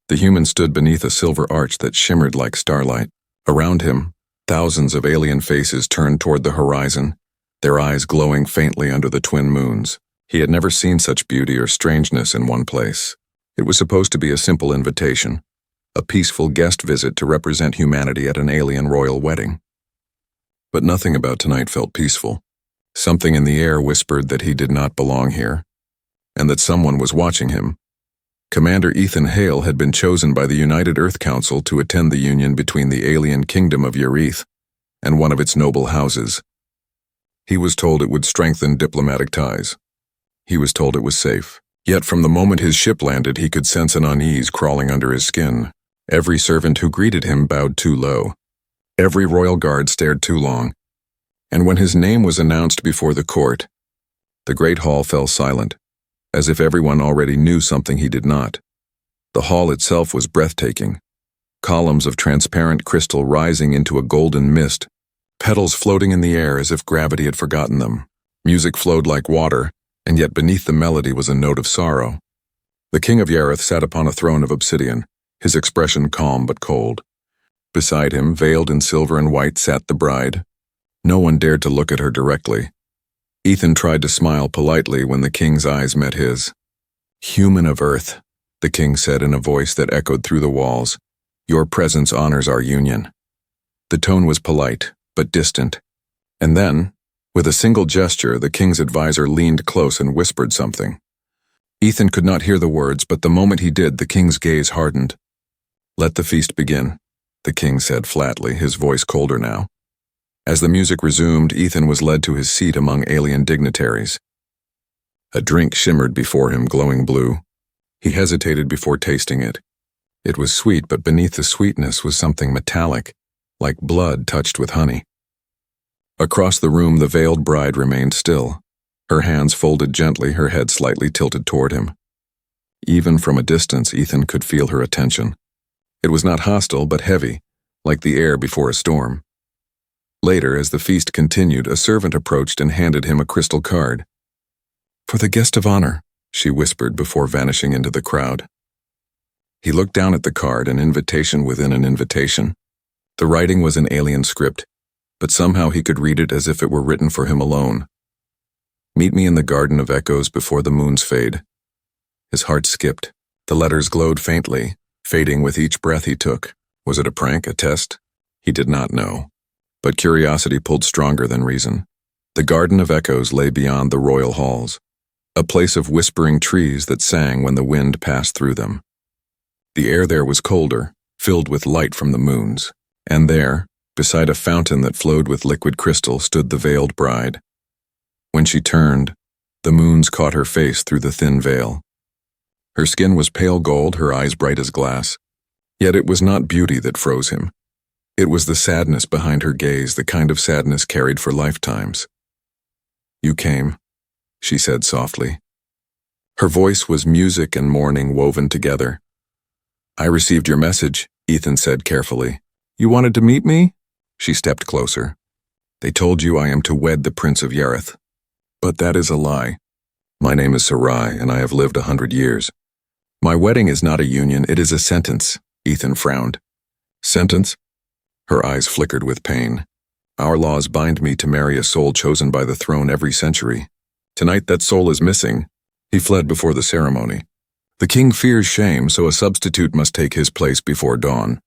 The human stood beneath a silver arch that shimmered like starlight. Around him, thousands of alien faces turned toward the horizon, their eyes glowing faintly under the twin moons. He had never seen such beauty or strangeness in one place. It was supposed to be a simple invitation, a peaceful guest visit to represent humanity at an alien royal wedding. But nothing about tonight felt peaceful. Something in the air whispered that he did not belong here, and that someone was watching him. Commander Ethan Hale had been chosen by the United Earth Council to attend the union between the alien kingdom of Yareth and one of its noble houses. He was told it would strengthen diplomatic ties. He was told it was safe. Yet from the moment his ship landed, he could sense an unease crawling under his skin. Every servant who greeted him bowed too low. Every royal guard stared too long. And when his name was announced before the court, the great hall fell silent, as if everyone already knew something he did not. The hall itself was breathtaking. Columns of transparent crystal rising into a golden mist, petals floating in the air as if gravity had forgotten them. Music flowed like water, and yet beneath the melody was a note of sorrow. The king of Yareth sat upon a throne of obsidian, his expression calm but cold. Beside him, veiled in silver and white, sat the bride. No one dared to look at her directly. Ethan tried to smile politely when the king's eyes met his. "Human of Earth," the king said in a voice that echoed through the walls, "your presence honors our union." The tone was polite, but distant. And then, with a single gesture, the king's advisor leaned close and whispered something. Ethan could not hear the words, but the moment he did, the king's gaze hardened. "Let the feast begin," the king said flatly, his voice colder now. As the music resumed, Ethan was led to his seat among alien dignitaries. A drink shimmered before him, glowing blue. He hesitated before tasting it. It was sweet, but beneath the sweetness was something metallic, like blood touched with honey. Across the room, the veiled bride remained still, her hands folded gently, her head slightly tilted toward him. Even from a distance, Ethan could feel her attention. It was not hostile, but heavy, like the air before a storm. Later, as the feast continued, a servant approached and handed him a crystal card. "For the guest of honor," she whispered before vanishing into the crowd. He looked down at the card, an invitation within an invitation. The writing was in alien script, but somehow he could read it as if it were written for him alone. "Meet me in the Garden of Echoes before the moons fade." His heart skipped. The letters glowed faintly, fading with each breath he took. Was it a prank, a test? He did not know. But curiosity pulled stronger than reason. The Garden of Echoes lay beyond the royal halls, a place of whispering trees that sang when the wind passed through them. The air there was colder, filled with light from the moons, and there, beside a fountain that flowed with liquid crystal, stood the veiled bride. When she turned, the moons caught her face through the thin veil. Her skin was pale gold, her eyes bright as glass. Yet it was not beauty that froze him. It was the sadness behind her gaze, the kind of sadness carried for lifetimes. "You came," she said softly. Her voice was music and mourning woven together. "I received your message," Ethan said carefully. "You wanted to meet me?" She stepped closer. "They told you I am to wed the Prince of Yareth. But that is a lie. My name is Sarai, and I have lived 100 years. My wedding is not a union, it is a sentence," Ethan frowned. "Sentence?" Her eyes flickered with pain. "Our laws bind me to marry a soul chosen by the throne every century. Tonight that soul is missing." He fled before the ceremony. The king fears shame, so a substitute must take his place before dawn.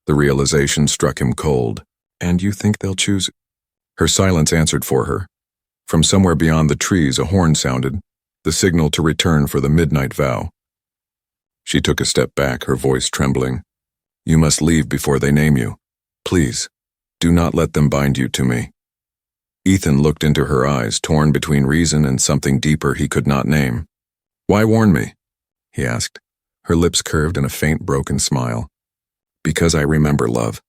The realization struck him cold. "And you think they'll choose?" Her silence answered for her. From somewhere beyond the trees, a horn sounded, the signal to return for the midnight vow. She took a step back, her voice trembling. "You must leave before they name you. Please, do not let them bind you to me." Ethan looked into her eyes, torn between reason and something deeper he could not name. "Why warn me?" he asked. Her lips curved in a faint, broken smile. "Because I remember love,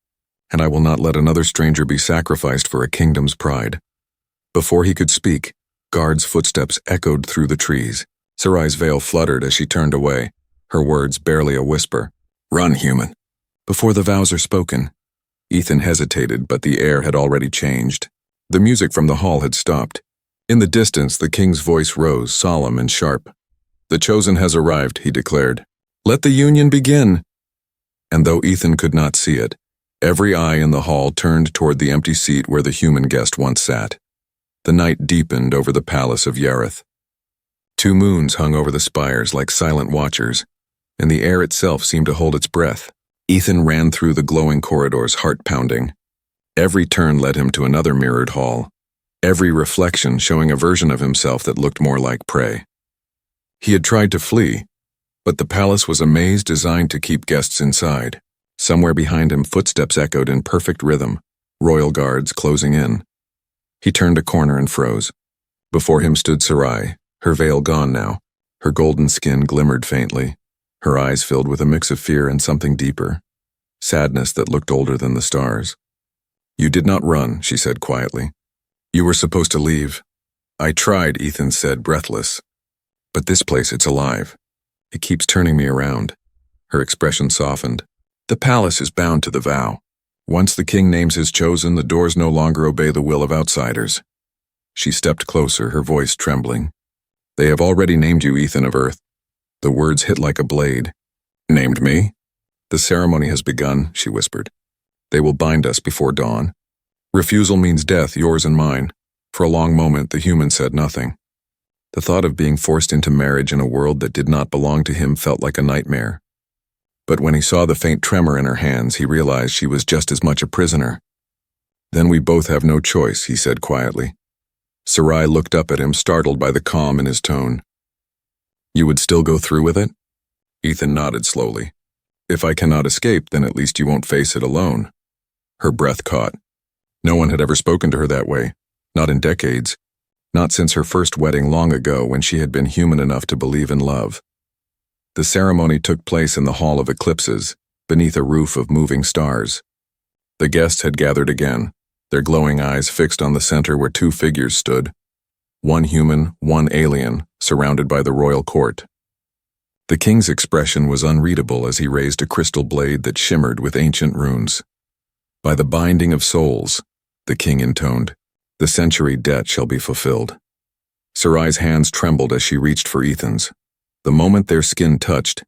and I will not let another stranger be sacrificed for a kingdom's pride." Before he could speak, guards' footsteps echoed through the trees. Sarai's veil fluttered as she turned away, her words barely a whisper. "Run, human." Before the vows are spoken, Ethan hesitated, but the air had already changed. The music from the hall had stopped. In the distance, the king's voice rose, solemn and sharp. "The chosen has arrived," he declared. Let the union begin. And though Ethan could not see it, every eye in the hall turned toward the empty seat where the human guest once sat. The night deepened over the palace of Yareth. 2 moons hung over the spires like silent watchers, and the air itself seemed to hold its breath. Ethan ran through the glowing corridors, heart pounding. Every turn led him to another mirrored hall, every reflection showing a version of himself that looked more like prey. He had tried to flee, but the palace was a maze designed to keep guests inside. Somewhere behind him, footsteps echoed in perfect rhythm, royal guards closing in. He turned a corner and froze. Before him stood Sarai, her veil gone now. Her golden skin glimmered faintly, her eyes filled with a mix of fear and something deeper, sadness that looked older than the stars. "You did not run," she said quietly. "You were supposed to leave." "I tried," Ethan said, breathless. "But this place, it's alive. It keeps turning me around." Her expression softened. "The palace is bound to the vow. Once the king names his chosen, the doors no longer obey the will of outsiders." She stepped closer, her voice trembling. "They have already named you Ethan of Earth." The words hit like a blade. "Named me?" "The ceremony has begun," she whispered. "They will bind us before dawn. Refusal means death, yours and mine." For a long moment, the human said nothing. The thought of being forced into marriage in a world that did not belong to him felt like a nightmare. But when he saw the faint tremor in her hands, he realized she was just as much a prisoner. "Then we both have no choice," he said quietly. Sarai looked up at him, startled by the calm in his tone. "You would still go through with it?" Ethan nodded slowly. "If I cannot escape, then at least you won't face it alone." Her breath caught. No one had ever spoken to her that way, not in decades, not since her first wedding long ago when she had been human enough to believe in love. The ceremony took place in the Hall of Eclipses, beneath a roof of moving stars. The guests had gathered again, their glowing eyes fixed on the center where 2 figures stood, one human, one alien, surrounded by the royal court. The king's expression was unreadable as he raised a crystal blade that shimmered with ancient runes. "By the binding of souls," the king intoned, "the century debt shall be fulfilled." Sarai's hands trembled as she reached for Ethan's. The moment their skin touched,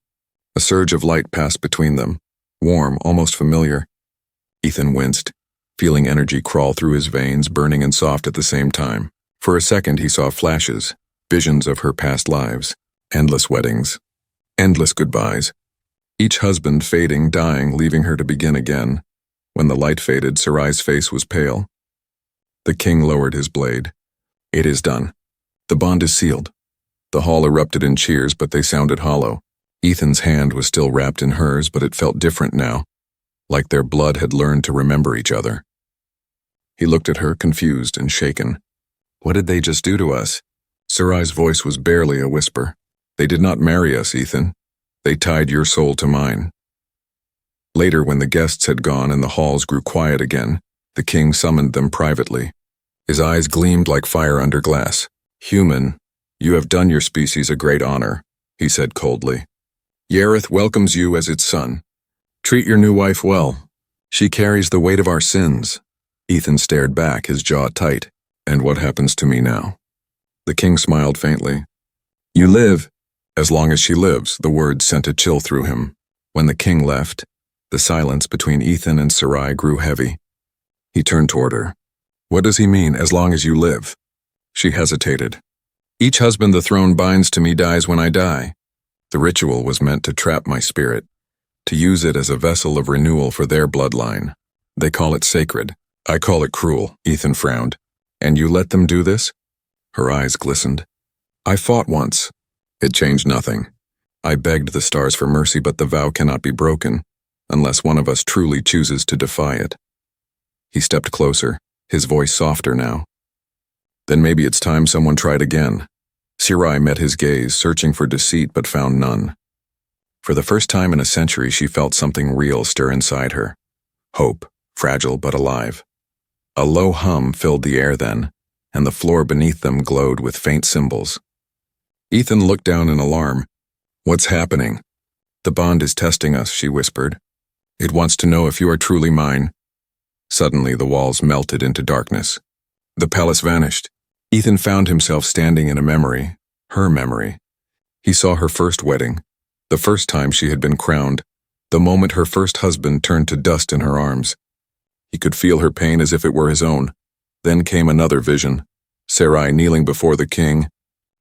a surge of light passed between them, warm, almost familiar. Ethan winced, feeling energy crawl through his veins, burning and soft at the same time. For a second he saw flashes, visions of her past lives, endless weddings, endless goodbyes, each husband fading, dying, leaving her to begin again. When the light faded, Sarai's face was pale. The king lowered his blade. "It is done. The bond is sealed." The hall erupted in cheers, but they sounded hollow. Ethan's hand was still wrapped in hers, but it felt different now, like their blood had learned to remember each other. He looked at her, confused and shaken. "What did they just do to us?" Sarai's voice was barely a whisper. "They did not marry us, Ethan. They tied your soul to mine." Later, when the guests had gone and the halls grew quiet again, the king summoned them privately. His eyes gleamed like fire under glass. "Human, you have done your species a great honor," he said coldly. "Yareth welcomes you as its son. Treat your new wife well. She carries the weight of our sins." Ethan stared back, his jaw tight. "And what happens to me now?" The king smiled faintly. "You live." "As long as she lives," the words sent a chill through him. When the king left, the silence between Ethan and Sarai grew heavy. He turned toward her. "What does he mean, as long as you live?" She hesitated. "Each husband the throne binds to me dies when I die. The ritual was meant to trap my spirit, to use it as a vessel of renewal for their bloodline. They call it sacred. I call it cruel," Ethan frowned. "And you let them do this?" Her eyes glistened. "I fought once. It changed nothing. I begged the stars for mercy, but the vow cannot be broken, unless one of us truly chooses to defy it." He stepped closer, his voice softer now. "Then maybe it's time someone tried again." Sarai met his gaze, searching for deceit but found none. For the first time in a century, she felt something real stir inside her. Hope, fragile but alive. A low hum filled the air then, and the floor beneath them glowed with faint symbols. Ethan looked down in alarm. "What's happening?" "The bond is testing us," she whispered. "It wants to know if you are truly mine." Suddenly the walls melted into darkness. The palace vanished. Ethan found himself standing in a memory, her memory. He saw her first wedding, The first time she had been crowned, the moment her first husband turned to dust in her arms. He could feel her pain as if it were his own. Then came another vision, Sarai kneeling before the king,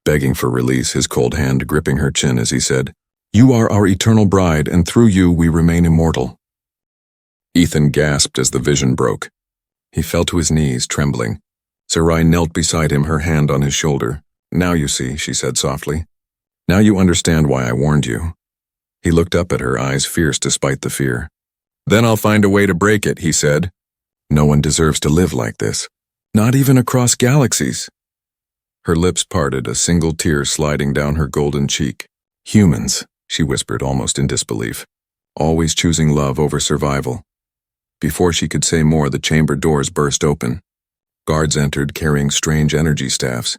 begging for release, his cold hand gripping her chin as he said, "You are our eternal bride, and through you we remain immortal." Ethan gasped as the vision broke. He fell to his knees, trembling. Sarai knelt beside him, her hand on his shoulder. "Now you see," she said softly. "Now you understand why I warned you." He looked up at her, eyes fierce despite the fear. "Then I'll find a way to break it," he said. "No one deserves to live like this. Not even across galaxies." Her lips parted, a single tear sliding down her golden cheek. "Humans," she whispered, almost in disbelief. "Always choosing love over survival." Before she could say more, the chamber doors burst open. Guards entered, carrying strange energy staffs.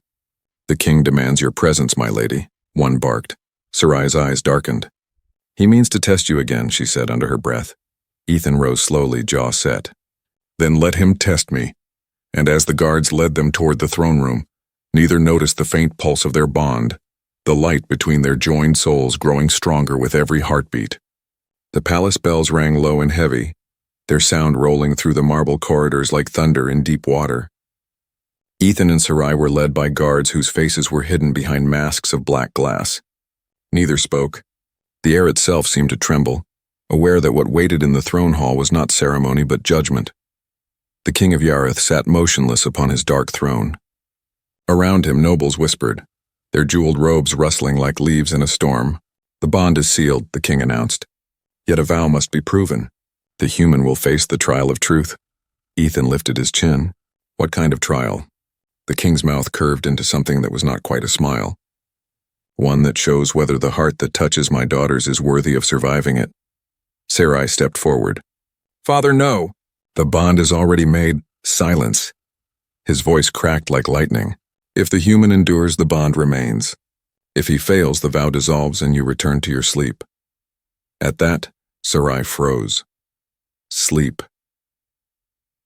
"The king demands your presence, my lady," one barked. Sarai's eyes darkened. "He means to test you again," she said under her breath. Ethan rose slowly, jaw set. "Then let him test me." And as the guards led them toward the throne room, neither noticed the faint pulse of their bond, the light between their joined souls growing stronger with every heartbeat. The palace bells rang low and heavy, their sound rolling through the marble corridors like thunder in deep water. Ethan and Sarai were led by guards whose faces were hidden behind masks of black glass. Neither spoke. The air itself seemed to tremble, aware that what waited in the throne hall was not ceremony but judgment. The king of Yareth sat motionless upon his dark throne. Around him nobles whispered, their jeweled robes rustling like leaves in a storm. "The bond is sealed," the king announced. "Yet a vow must be proven. The human will face the trial of truth." Ethan lifted his chin. "What kind of trial?" The king's mouth curved into something that was not quite a smile. "One that shows whether the heart that touches my daughters is worthy of surviving it." Sarai stepped forward. "Father, no. The bond is already made." "Silence." His voice cracked like lightning. "If the human endures, the bond remains. If he fails, the vow dissolves and you return to your sleep." At that, Sarai froze. Sleep.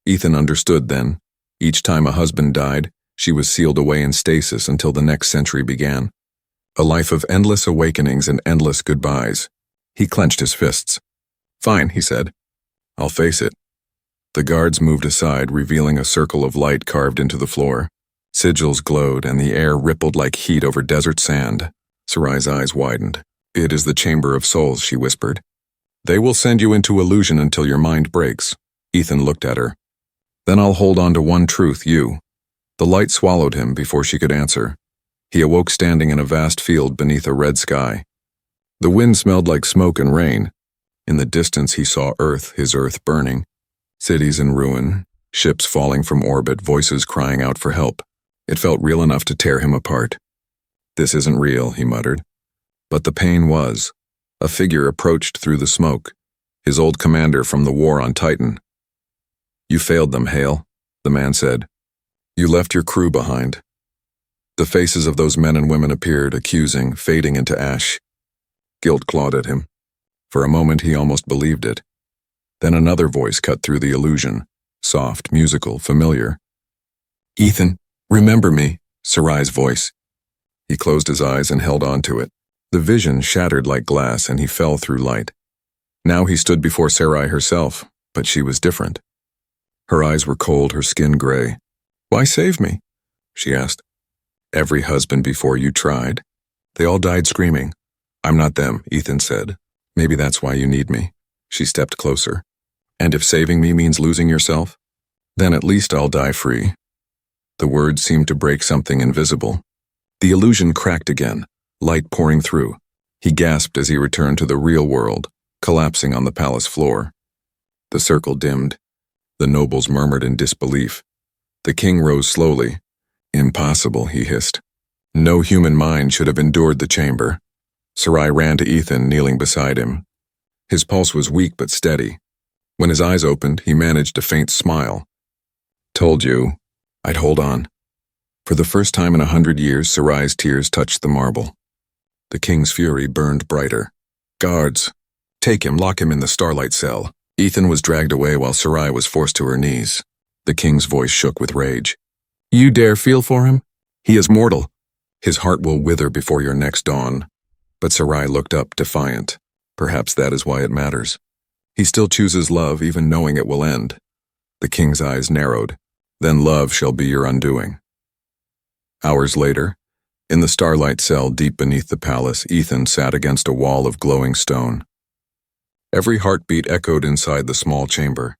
Ethan understood then. Each time a husband died, she was sealed away in stasis until the next century began. A life of endless awakenings and endless goodbyes. He clenched his fists. "Fine," he said. "I'll face it." The guards moved aside, revealing a circle of light carved into the floor. Sigils glowed, and the air rippled like heat over desert sand. Sarai's eyes widened. "It is the Chamber of Souls," she whispered. "They will send you into illusion until your mind breaks." Ethan looked at her. "Then I'll hold on to one truth, you." The light swallowed him before she could answer. He awoke standing in a vast field beneath a red sky. The wind smelled like smoke and rain. In the distance he saw Earth, his Earth burning. Cities in ruin, ships falling from orbit, voices crying out for help. It felt real enough to tear him apart. "This isn't real," he muttered. But the pain was. A figure approached through the smoke, his old commander from the war on Titan. "You failed them, Hale," the man said. "You left your crew behind." The faces of those men and women appeared, accusing, fading into ash. Guilt clawed at him. For a moment he almost believed it. Then another voice cut through the illusion, soft, musical, familiar. "Ethan, remember me," Sarai's voice. He closed his eyes and held on to it. The vision shattered like glass and he fell through light. Now he stood before Sarai herself, but she was different. Her eyes were cold, her skin gray. "Why save me?" she asked. "Every husband before you tried. They all died screaming." "I'm not them," Ethan said. "Maybe that's why you need me." She stepped closer. "And if saving me means losing yourself, then at least I'll die free." The words seemed to break something invisible. The illusion cracked again, light pouring through. He gasped as he returned to the real world, collapsing on the palace floor. The circle dimmed. The nobles murmured in disbelief. The king rose slowly. "Impossible," he hissed. "No human mind should have endured the chamber." Sarai ran to Ethan, kneeling beside him. His pulse was weak but steady. When his eyes opened, he managed a faint smile. "Told you, I'd hold on." For the first time in 100 years, Sarai's tears touched the marble. The king's fury burned brighter. "Guards, take him, lock him in the starlight cell." Ethan was dragged away while Sarai was forced to her knees. The king's voice shook with rage. "You dare feel for him? He is mortal. His heart will wither before your next dawn." But Sarai looked up, defiant. Perhaps that is why it matters. He still chooses love, even knowing it will end. The king's eyes narrowed. Then love shall be your undoing. Hours later, in the starlight cell deep beneath the palace, Ethan sat against a wall of glowing stone. Every heartbeat echoed inside the small chamber.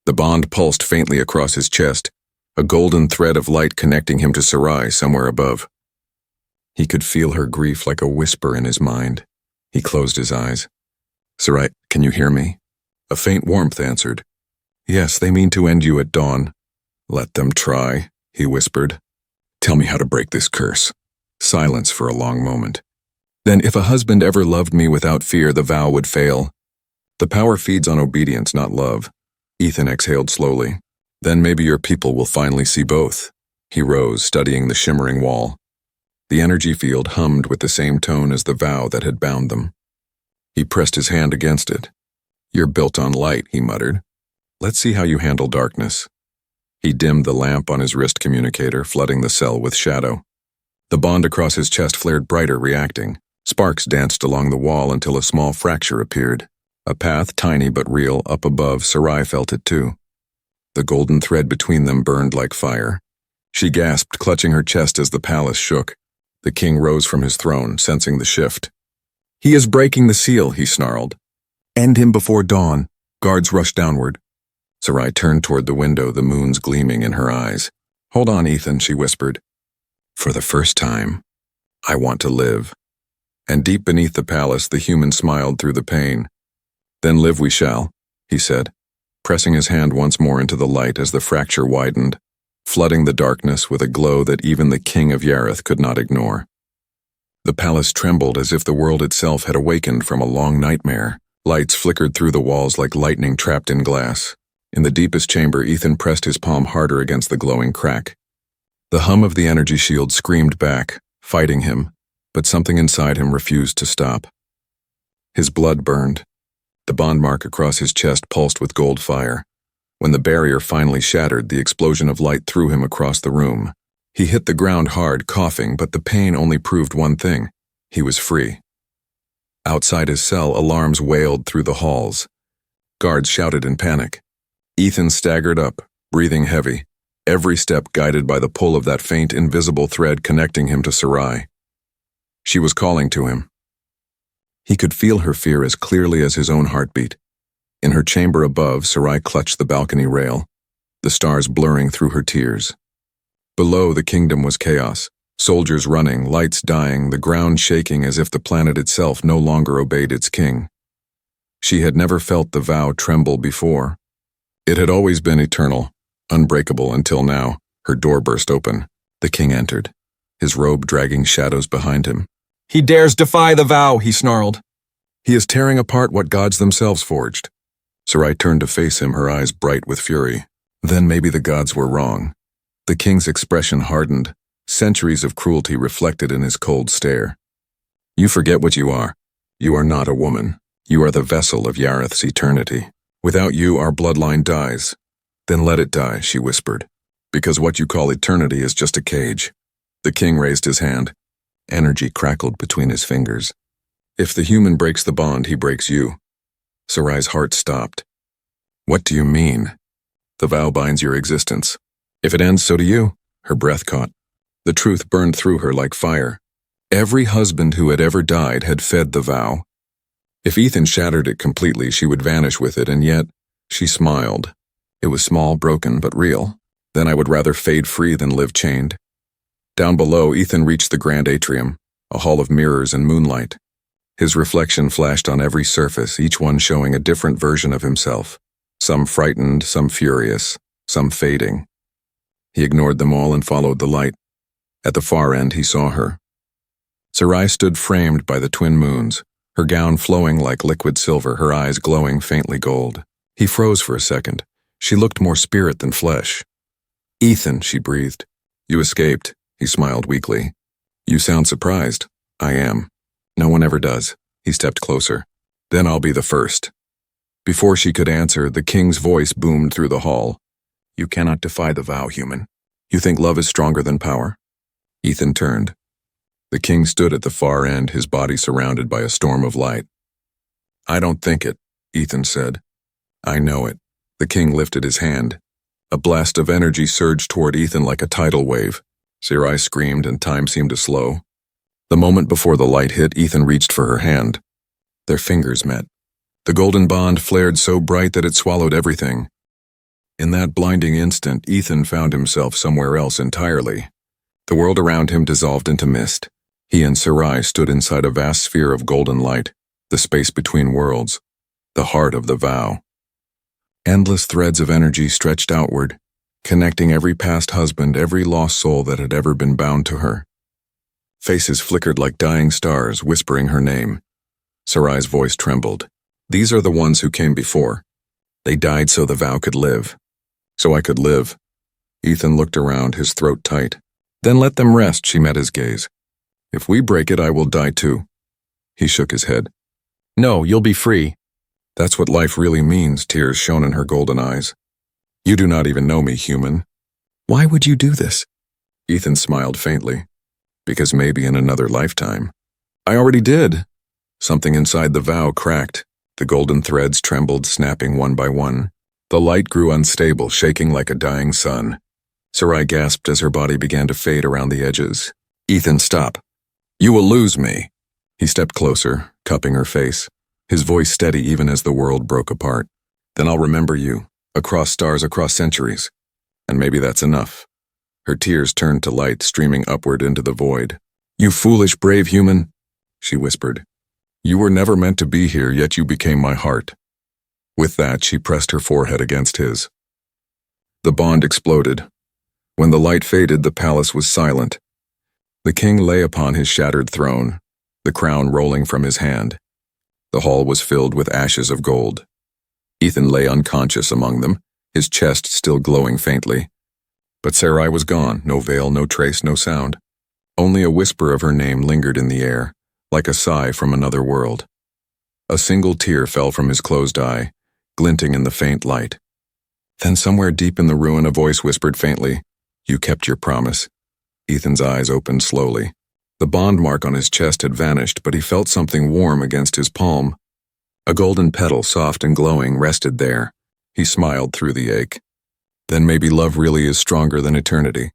The bond pulsed faintly across his chest, a golden thread of light connecting him to Sarai somewhere above. He could feel her grief like a whisper in his mind. He closed his eyes. Sarai, can you hear me? A faint warmth answered. Yes, they mean to end you at dawn. Let them try, he whispered. Tell me how to break this curse. Silence for a long moment. Then if a husband ever loved me without fear, the vow would fail. The power feeds on obedience, not love. Ethan exhaled slowly. Then maybe your people will finally see both. He rose, studying the shimmering wall. The energy field hummed with the same tone as the vow that had bound them. He pressed his hand against it. You're built on light, he muttered. Let's see how you handle darkness. He dimmed the lamp on his wrist communicator, flooding the cell with shadow. The bond across his chest flared brighter, reacting. Sparks danced along the wall until a small fracture appeared. A path, tiny but real, up above. Sarai felt it too. The golden thread between them burned like fire. She gasped, clutching her chest as the palace shook. The king rose from his throne, sensing the shift. He is breaking the seal, he snarled. End him before dawn. Guards rushed downward. Sarai turned toward the window, the moons gleaming in her eyes. Hold on, Ethan, she whispered. For the first time, I want to live. And deep beneath the palace, the human smiled through the pain. Then live we shall, he said, pressing his hand once more into the light as the fracture widened, flooding the darkness with a glow that even the king of Yareth could not ignore. The palace trembled as if the world itself had awakened from a long nightmare. Lights flickered through the walls like lightning trapped in glass. In the deepest chamber, Ethan pressed his palm harder against the glowing crack. The hum of the energy shield screamed back, fighting him, but something inside him refused to stop. His blood burned. The bond mark across his chest pulsed with gold fire. When the barrier finally shattered, the explosion of light threw him across the room. He hit the ground hard, coughing, but the pain only proved one thing. He was free. Outside his cell, alarms wailed through the halls. Guards shouted in panic. Ethan staggered up, breathing heavy, every step guided by the pull of that faint, invisible thread connecting him to Sarai. She was calling to him. He could feel her fear as clearly as his own heartbeat. In her chamber above, Sarai clutched the balcony rail, the stars blurring through her tears. Below, the kingdom was chaos, soldiers running, lights dying, the ground shaking as if the planet itself no longer obeyed its king. She had never felt the vow tremble before. It had always been eternal, unbreakable until now. Her door burst open. The king entered, his robe dragging shadows behind him. He dares defy the vow, he snarled. He is tearing apart what gods themselves forged. Sarai turned to face him, her eyes bright with fury. Then maybe the gods were wrong. The king's expression hardened, centuries of cruelty reflected in his cold stare. You forget what you are. You are not a woman. You are the vessel of Yareth's eternity. Without you, our bloodline dies. Then let it die, she whispered, because what you call eternity is just a cage. The king raised his hand. Energy crackled between his fingers. If the human breaks the bond, he breaks you. Sarai's heart stopped. What do you mean? The vow binds your existence. If it ends, so do you. Her breath caught. The truth burned through her like fire. Every husband who had ever died had fed the vow. If Ethan shattered it completely, she would vanish with it, and yet, she smiled. It was small, broken, but real. Then I would rather fade free than live chained. Down below, Ethan reached the grand atrium, a hall of mirrors and moonlight. His reflection flashed on every surface, each one showing a different version of himself. Some frightened, some furious, some fading. He ignored them all and followed the light. At the far end, he saw her. Sarai stood framed by the twin moons, her gown flowing like liquid silver, her eyes glowing faintly gold. He froze for a second. She looked more spirit than flesh. Ethan, she breathed. You escaped, he smiled weakly. You sound surprised. I am. No one ever does. He stepped closer. Then I'll be the first. Before she could answer, the king's voice boomed through the hall. You cannot defy the vow, human. You think love is stronger than power? Ethan turned. The king stood at the far end, his body surrounded by a storm of light. "I don't think it," Ethan said. "I know it." The king lifted his hand. A blast of energy surged toward Ethan like a tidal wave. Scifi screamed and time seemed to slow. The moment before the light hit, Ethan reached for her hand. Their fingers met. The golden bond flared so bright that it swallowed everything. In that blinding instant, Ethan found himself somewhere else entirely. The world around him dissolved into mist. He and Scifi stood inside a vast sphere of golden light, the space between worlds, the heart of the vow. Endless threads of energy stretched outward, connecting every past husband, every lost soul that had ever been bound to her. Faces flickered like dying stars, whispering her name. Scifi's voice trembled. "These are the ones who came before. They died so the vow could live. So I could live." Ethan looked around, his throat tight. "Then let them rest," she met his gaze. "If we break it, I will die too." He shook his head. "No, you'll be free." "That's what life really means," tears shone in her golden eyes. "You do not even know me, human." "Why would you do this?" Ethan smiled faintly. "Because maybe in another lifetime." "I already did." Something inside the vow cracked. The golden threads trembled, snapping one by one. The light grew unstable, shaking like a dying sun. Scifi gasped as her body began to fade around the edges. "Ethan, stop. You will lose me." He stepped closer, cupping her face, his voice steady even as the world broke apart. "Then I'll remember you, across stars, across centuries. And maybe that's enough." Her tears turned to light, streaming upward into the void. "You foolish, brave human," she whispered. "You were never meant to be here, yet you became my heart." With that, she pressed her forehead against his. The bond exploded. When the light faded, the palace was silent. The king lay upon his shattered throne, the crown rolling from his hand. The hall was filled with ashes of gold. Ethan lay unconscious among them, his chest still glowing faintly. But Scifi was gone, no veil, no trace, no sound. Only a whisper of her name lingered in the air, like a sigh from another world. A single tear fell from his closed eye, glinting in the faint light. Then somewhere deep in the ruin a voice whispered faintly, "You kept your promise." Ethan's eyes opened slowly. The bond mark on his chest had vanished, but he felt something warm against his palm. A golden petal, soft and glowing, rested there. He smiled through the ache. Then maybe love really is stronger than eternity.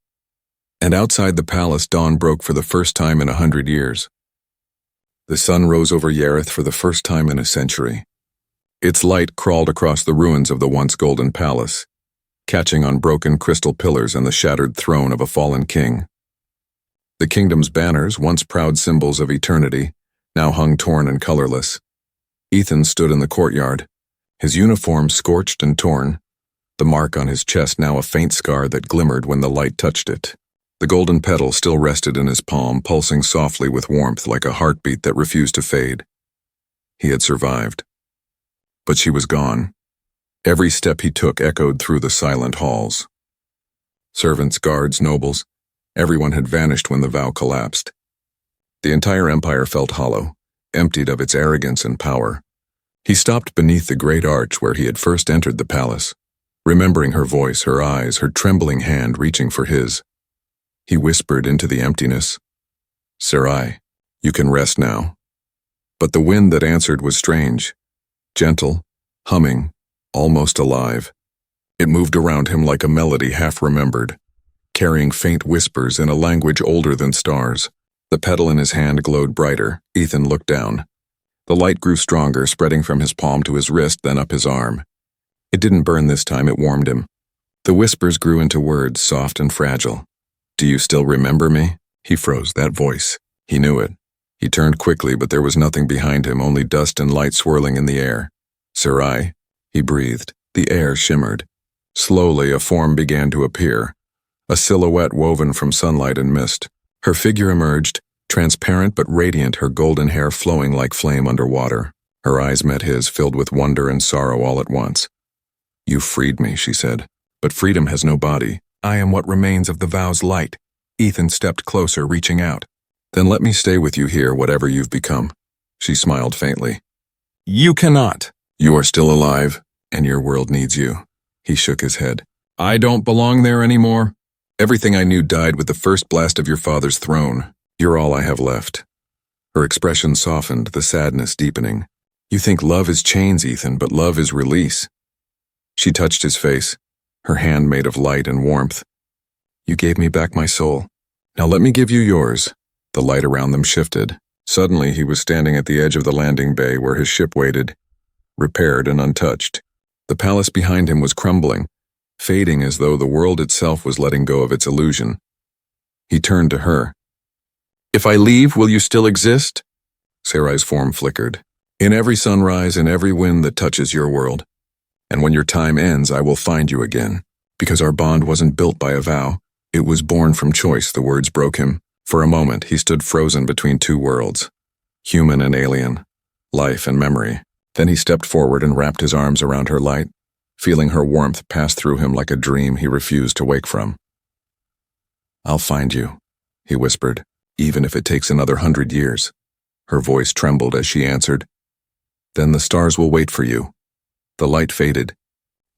And outside the palace, dawn broke for the first time in 100 years. The sun rose over Yareth for the first time in a century. Its light crawled across the ruins of the once golden palace, catching on broken crystal pillars and the shattered throne of a fallen king. The kingdom's banners, once proud symbols of eternity, now hung torn and colorless. Ethan stood in the courtyard, his uniform scorched and torn, the mark on his chest now a faint scar that glimmered when the light touched it. The golden petal still rested in his palm, pulsing softly with warmth like a heartbeat that refused to fade. He had survived. But she was gone. Every step he took echoed through the silent halls. Servants, guards, nobles, everyone had vanished when the vow collapsed. The entire empire felt hollow, emptied of its arrogance and power. He stopped beneath the great arch where he had first entered the palace, remembering her voice, her eyes, her trembling hand reaching for his. He whispered into the emptiness, "Scifi, you can rest now." But the wind that answered was strange, gentle, humming, almost alive. It moved around him like a melody half-remembered, carrying faint whispers in a language older than stars. The petal in his hand glowed brighter. Ethan looked down. The light grew stronger, spreading from his palm to his wrist, then up his arm. It didn't burn this time, it warmed him. The whispers grew into words, soft and fragile. "Do you still remember me?" He froze, that voice. He knew it. He turned quickly, but there was nothing behind him, only dust and light swirling in the air. "Scifi," he breathed. The air shimmered. Slowly, a form began to appear, a silhouette woven from sunlight and mist. Her figure emerged, transparent but radiant, her golden hair flowing like flame underwater. Her eyes met his, filled with wonder and sorrow all at once. "You freed me," she said. "But freedom has no body. I am what remains of the vow's light." Ethan stepped closer, reaching out. "Then let me stay with you here, whatever you've become." She smiled faintly. "You cannot. You are still alive, and your world needs you." He shook his head. "I don't belong there anymore. Everything I knew died with the first blast of your father's throne. You're all I have left." Her expression softened, the sadness deepening. "You think love is chains, Ethan, but love is release." She touched his face, her hand made of light and warmth. "You gave me back my soul. Now let me give you yours." The light around them shifted. Suddenly he was standing at the edge of the landing bay where his ship waited, repaired and untouched. The palace behind him was crumbling, fading as though the world itself was letting go of its illusion. He turned to her. "If I leave, will you still exist?" Sarai's form flickered. "In every sunrise, in every wind that touches your world. And when your time ends, I will find you again. Because our bond wasn't built by a vow. It was born from choice," the words broke him. For a moment, he stood frozen between two worlds. Human and alien. Life and memory. Then he stepped forward and wrapped his arms around her light, feeling her warmth pass through him like a dream he refused to wake from. "I'll find you," he whispered, "even if it takes another 100 years. Her voice trembled as she answered, "Then the stars will wait for you." The light faded.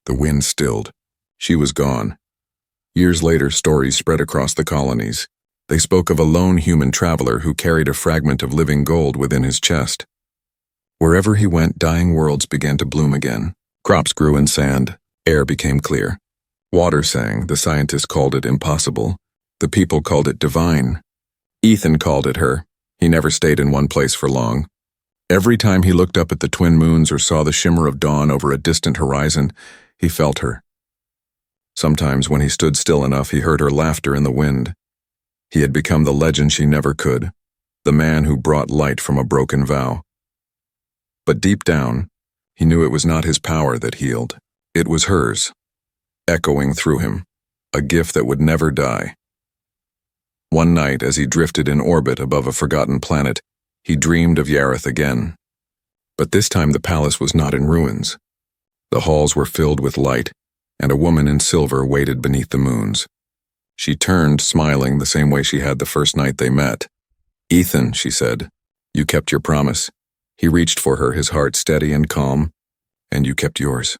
The wind stilled. She was gone. Years later, stories spread across the colonies. They spoke of a lone human traveler who carried a fragment of living gold within his chest. Wherever he went, dying worlds began to bloom again. Crops grew in sand. Air became clear. Water sang. The scientists called it impossible. The people called it divine. Ethan called it her. He never stayed in one place for long. Every time he looked up at the twin moons or saw the shimmer of dawn over a distant horizon, he felt her. Sometimes when he stood still enough, he heard her laughter in the wind. He had become the legend she never could, the man who brought light from a broken vow. But deep down, he knew it was not his power that healed. It was hers, echoing through him, a gift that would never die. One night, as he drifted in orbit above a forgotten planet, he dreamed of Yareth again. But this time the palace was not in ruins. The halls were filled with light, and a woman in silver waited beneath the moons. She turned, smiling the same way she had the first night they met. "Ethan," she said, "you kept your promise." He reached for her, his heart steady and calm, "And you kept yours."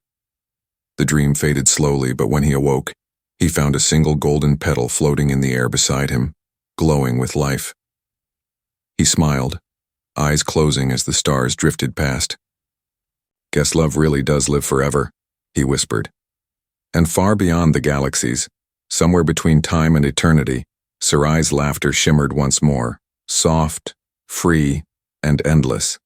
The dream faded slowly, but when he awoke, he found a single golden petal floating in the air beside him, glowing with life. He smiled, eyes closing as the stars drifted past. "Guess love really does live forever," he whispered. And far beyond the galaxies, somewhere between time and eternity, Sarai's laughter shimmered once more, soft, free, and endless.